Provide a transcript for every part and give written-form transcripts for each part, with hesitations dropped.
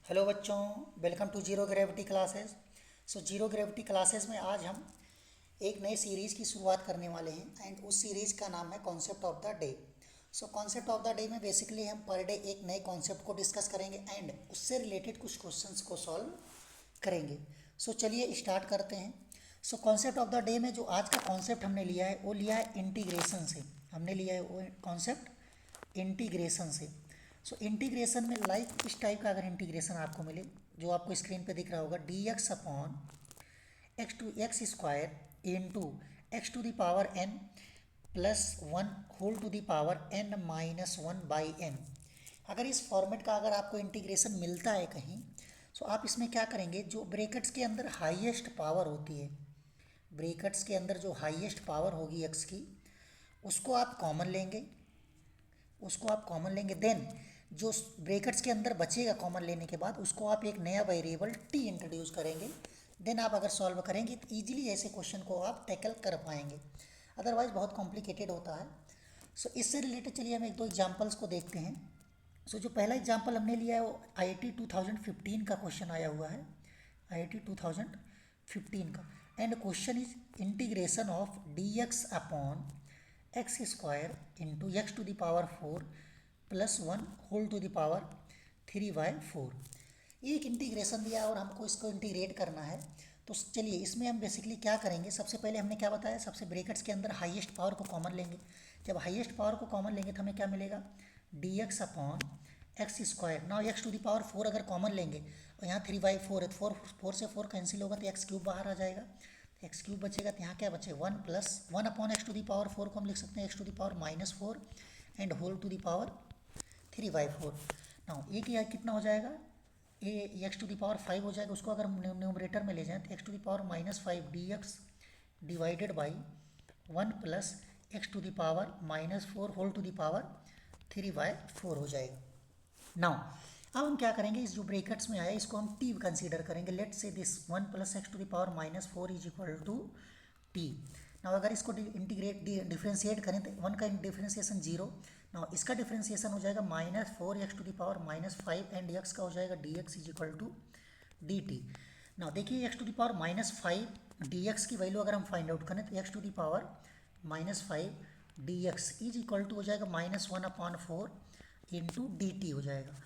Hello बच्चों, welcome to zero gravity classes. Zero gravity classes में आज हम एक नए सीरीज़ की शुरुआत करने वाले हैं एंड उस सीरीज़ का नाम है concept of the day. Concept of the day में बेसिकली हम पर डे एक नए कॉन्सेप्ट को डिस्कस करेंगे एंड उससे रिलेटेड कुछ क्वेश्चंस को सॉल्व करेंगे। चलिए स्टार्ट करते हैं। कॉन्सेप्ट ऑफ द डे में जो आज का कॉन्सेप्ट हमने लिया है वो लिया है इंटीग्रेशन से। हमने लिया है वो कॉन्सेप्ट इंटीग्रेशन से। इंटीग्रेशन में लाइक इस टाइप का अगर इंटीग्रेशन आपको मिले, जो आपको स्क्रीन पे दिख रहा होगा, D X upon x to x square into X to the power N plus one whole to the power N minus one by N. अगर इस फॉर्मेट का अगर आपको इंटीग्रेशन मिलता है कहीं, आप इसमें क्या करेंगे, जो ब्रैकेट्स के अंदर हाईएस्ट पावर होती है, ब्रैकेट्स के अंदर जो हाईएस्ट पावर होगी एक्स की, उसको आप कॉमन लेंगे। देन जो ब्रैकेट्स के अंदर बचेगा कॉमन लेने के बाद, उसको आप एक नया वेरिएबल टी इंट्रोड्यूस करेंगे। देन आप अगर सॉल्व करेंगे तो ईजिली ऐसे क्वेश्चन को आप टैकल कर पाएंगे, अदरवाइज बहुत कॉम्प्लिकेटेड होता है। इससे रिलेटेड चलिए हम एक दो एग्जांपल्स को देखते हैं। जो पहला एग्जांपल हमने लिया है वो आईआईटी 2015 का क्वेश्चन आया हुआ है, आईआईटी 2015 का। And question is integration of D X upon x square into x to the power four plus one whole to the power three by four. एक इंटीग्रेशन दिया और हमको इसको इंटीग्रेट करना है। चलिए इसमें हम बेसिकली क्या करेंगे, सबसे पहले हमने क्या बताया, सबसे ब्रैकेट्स के अंदर हाईएस्ट पावर को कॉमन लेंगे। जब हाईएस्ट पावर को कॉमन लेंगे तो हमें क्या मिलेगा, D X upon x square. Now X to the power four अगर कॉमन लेंगे और यहाँ थ्री बाई फोर है, फोर से फोर कैंसिल होगा तो एक्स क्यूब बाहर आ जाएगा, एक्स क्यूब बचेगा तो यहाँ क्या बचे, one plus one upon x to the power four को हम लिख सकते हैं x to the power minus four and whole to the power three by four. Now ये क्या कितना हो जाएगा, a x to the power five हो जाएगा। उसको अगर हम न्यूमरेटर में ले जाएं तो X to the power minus five D X divided by one plus x to the power minus four whole to the power three by four हो जाएगा। नाउ अब हम क्या करेंगे, इस जो ब्रैकेट्स में आया इसको हम टी कंसीडर करेंगे। Let say this one plus x to the power minus four is equal to T. Now अगर इसको इंटीग्रेट डिफ्रेंशिएट करें तो वन का डिफ्रेंशिएशन जीरो। नाउ इसका डिफ्रेंशिएशन हो जाएगा minus four x to the power minus five and x का हो जाएगा D x is equal to D T. Now देखिए x to the power minus five D x की value अगर हम फाइंड आउट करें तो X to the power minus five D x is equal to हो जाएगा minus one upon four into D T हो जाएगा।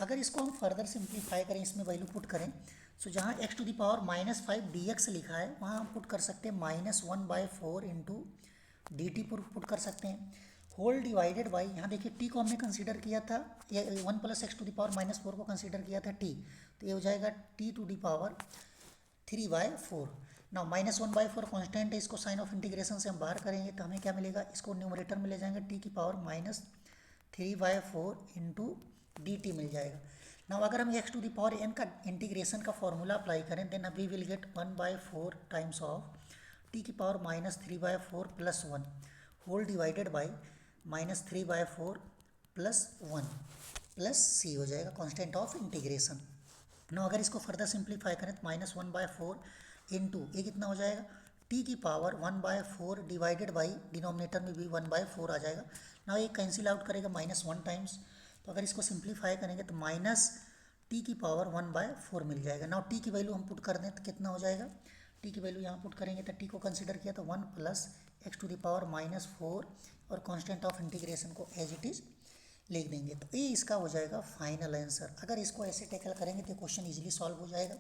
अगर इसको हम फर्दर सिंप्लीफाई करें, इसमें वैल्यू पुट करें, जहाँ x to the power minus five D x लिखा है वहाँ हम पुट कर सकते हैं minus one by four into D t put कर सकते हैं, होल डिवाइडेड बाई, यहाँ देखिए टी को हमने कंसीडर किया था, या one plus x to the power minus four को कंसीडर किया था टी, तो ये हो जाएगा t to the power three by four. ना minus one by four constant है, इसको साइन ऑफ इंटीग्रेशन से हम बाहर करेंगे तो हमें क्या मिलेगा, इसको न्यूमरेटर में ले जाएंगे टी की power minus three by four into D t मिल जाएगा। ना अगर हम x to the power n का इंटीग्रेशन का फॉर्मूला अप्लाई करें then we will get one by four times of t की power minus three by four plus one whole divided by minus three by four plus one plus c हो जाएगा constant of integration. ना अगर इसको further simplify करें तो minus one by four into ये कितना हो जाएगा, टी की power one by four divided by denominator में भी वन बाय फोर आ जाएगा। ना ये कैंसिल आउट करेगा माइनस वन टाइम्स, तो अगर इसको सिंप्लीफाई करेंगे तो माइनस टी की पावर वन बाय फोर मिल जाएगा। ना टी की वैल्यू हम पुट कर दें तो कितना हो जाएगा, टी की वैल्यू यहाँ पुट करेंगे तो टी को कंसिडर किया तो one plus x to the power minus four और कॉन्स्टेंट ऑफ इंटीग्रेशन को एज इट इज़ लिख देंगे, तो ये इसका हो जाएगा फाइनल आंसर। अगर इसको ऐसे टैकल करेंगे तो क्वेश्चन इजीली सॉल्व हो जाएगा।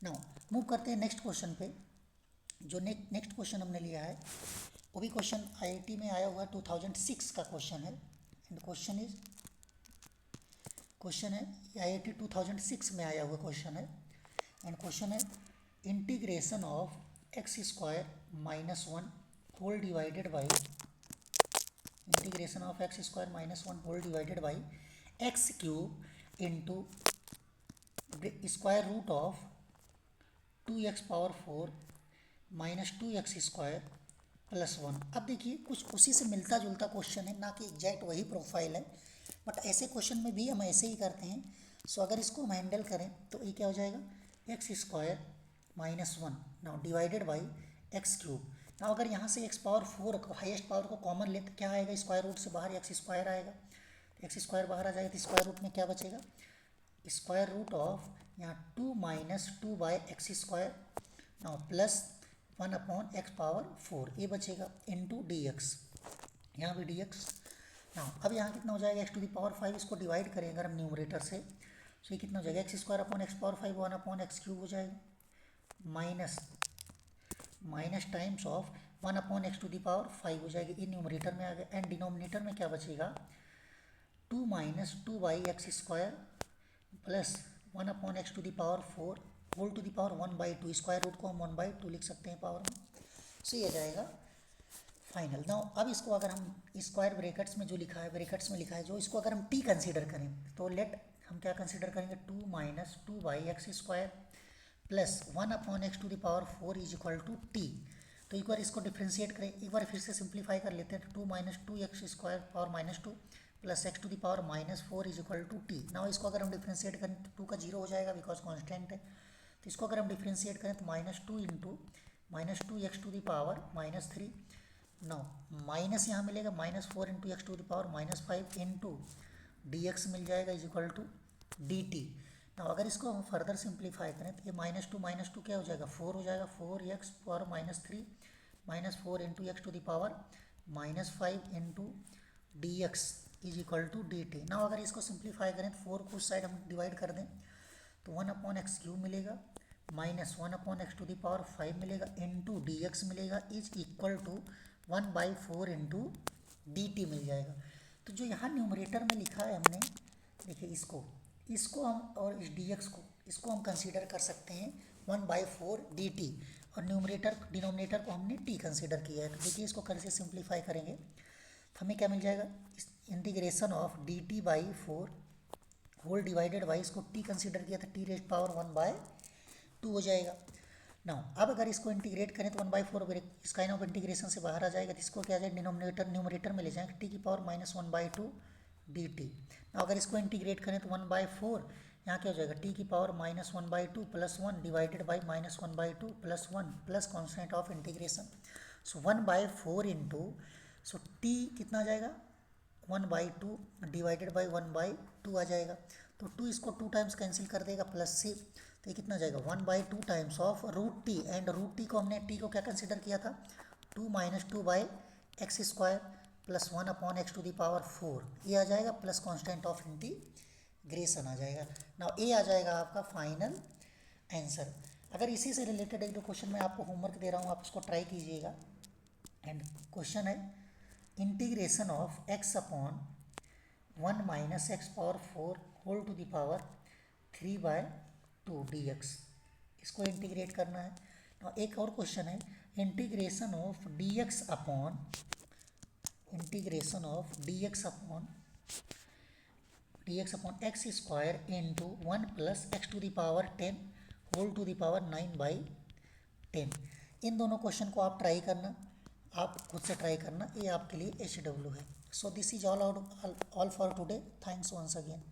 नाउ मूव करते हैं नेक्स्ट क्वेश्चन पे। जो नेक्स्ट क्वेश्चन हमने लिया है वो भी क्वेश्चन आईआईटी में आया हुआ 2006 का क्वेश्चन है एंड क्वेश्चन है आईआईटी 2006 में आया हुआ क्वेश्चन है एंड क्वेश्चन है integration of x square minus one whole divided by integration of x square minus one whole divided by x cube into square root of two x power four minus two x square plus one. अब देखिए कुछ उसी से मिलता जुलता question है, ना कि एग्जैक्ट वही प्रोफाइल है, बट ऐसे क्वेश्चन में भी हम ऐसे ही करते हैं। अगर इसको हम हैंडल करें तो ये क्या हो जाएगा, x square minus one now divided by x cube. ना अगर यहाँ से x power four highest power को कॉमन ले तो क्या आएगा, स्क्वायर रूट से बाहर एक्स स्क्वायर आएगा, एक्स स्क्वायर बाहर आ जाएगा तो स्क्वायर रूट में क्या बचेगा, स्क्वायर रूट ऑफ यहाँ 2 minus 2 by x square now plus 1 upon x power 4 ये बचेगा इंटू डी एक्स, यहाँ भी डी एक्स। नाउ अब यहाँ कितना हो जाएगा एक्स टू दी पावर 5, इसको डिवाइड करें अगर हम न्यूमरेटर से तो ये कितना हो जाएगा x square upon x power 5 1 upon x cube हो जाएगा minus minus times of 1 upon x to the power 5 हो जाएगी, ये न्यूमरेटर में आ गया। एंड डिनोमिनेटर में क्या बचेगा 2 minus 2 by x square plus 1 upon x to the power 4 whole to the power 1/2, square root को हम 1/2 लिख सकते हैं पावर में, सो ये जाएगा फाइनल। नाउ अब इसको अगर हम स्क्वायर ब्रैकेट्स में जो लिखा है, ब्रैकेट्स में लिखा है जो, इसको अगर हम टी कंसीडर करें तो लेट हम क्या कंसीडर करेंगे 2 minus 2 by x square plus 1 upon x to the power 4 is equal to t. तो एक बार इसको डिफ्रेंशिएट करें, एक बार फिर से सिंप्लीफाई कर लेते हैं। 2 minus 2 x square power minus 2 plus x to the power minus 4 is equal to T. Now इसको अगर हम डिफ्रेंशिएट करें तो 2 का 0 हो जाएगा बिकॉज कॉन्स्टेंट है। तो इसको अगर हम डिफ्रेंशिएट करें तो minus 2 into minus 2 x to the power minus 3, now minus यहाँ मिलेगा minus 4 into x to the power minus 5 into d x मिल जाएगा is equal to D T. Now अगर इसको हम फर्दर सिंप्लीफाई करें तो ये माइनस टू क्या हो जाएगा 4 हो जाएगा, 4 x power minus 3 minus 4 into x to the power minus 5 into d x is equal to D T. Now अगर इसको सिंप्लीफाई करें तो 4 को उस साइड हम डिवाइड कर दें तो 1 अपॉन एक्स क्यूब मिलेगा minus 1 upon x to the power 5 मिलेगा इंटू डी एक्स मिलेगा is equal to 1/4 into D t मिल जाएगा। तो जो यहाँ न्यूमरेटर में लिखा है हमने, देखिए इसको हम और इस डी एक्स को इसको हम कंसीडर कर सकते हैं 1/4 डी टी, और न्यूमरेटर डिनोमिनेटर को हमने टी कंसीडर किया है। तो देखिए इसको कैसे सिंप्लीफाई करेंगे तो हमें क्या मिल जाएगा integration of d t by 4 whole divided by, इसको टी कंसीडर किया था टी रेज पावर 1/2 हो जाएगा। नाउ अब अगर इसको इंटीग्रेट करें तो 1/4 इस काइंड ऑफ इंटीग्रेशन से बाहर आ जाएगा, तो इसको क्या आ जाएगा डिनोमिनेटर न्यूमरेटर में ले जाएंगे टी की पावर माइनस 1/2 डी टी। अगर इसको इंटीग्रेट करें तो 1/4 यहाँ क्या हो जाएगा टी की power minus 1/2 plus 1 divided by minus 1/2 plus 1 plus constant of integration. So 1/4 into so T कितना आ जाएगा 1/2 डिवाइडेड बाई 1/2 आ जाएगा। तो 2 इसको 2 टाइम्स कैंसिल कर देगा प्लस से, तो ये कितना जाएगा 1/2 times of root t, and root t को हमने टी को क्या कंसिडर किया था 2 minus 2 by x square plus 1 upon x to the power 4, ये आ जाएगा प्लस कॉन्स्टेंट ऑफ इंटीग्रेशन आ जाएगा। नाउ ये आ जाएगा आपका फाइनल आंसर। अगर इसी से रिलेटेड एक दो क्वेश्चन मैं आपको होमवर्क दे रहा हूँ, आप इसको ट्राई कीजिएगा। एंड क्वेश्चन है integration of x upon 1 minus x power 4 whole to the power 3/2 dx, इसको इंटीग्रेट करना है। तो एक और क्वेश्चन है integration of dx upon x square into 1 plus x to the power 10 whole to the power 9/10। इन दोनों क्वेश्चन को आप ट्राई करना, आप खुद से ट्राई करना, ये आपके लिए HW है। So this is all for today, thanks once again.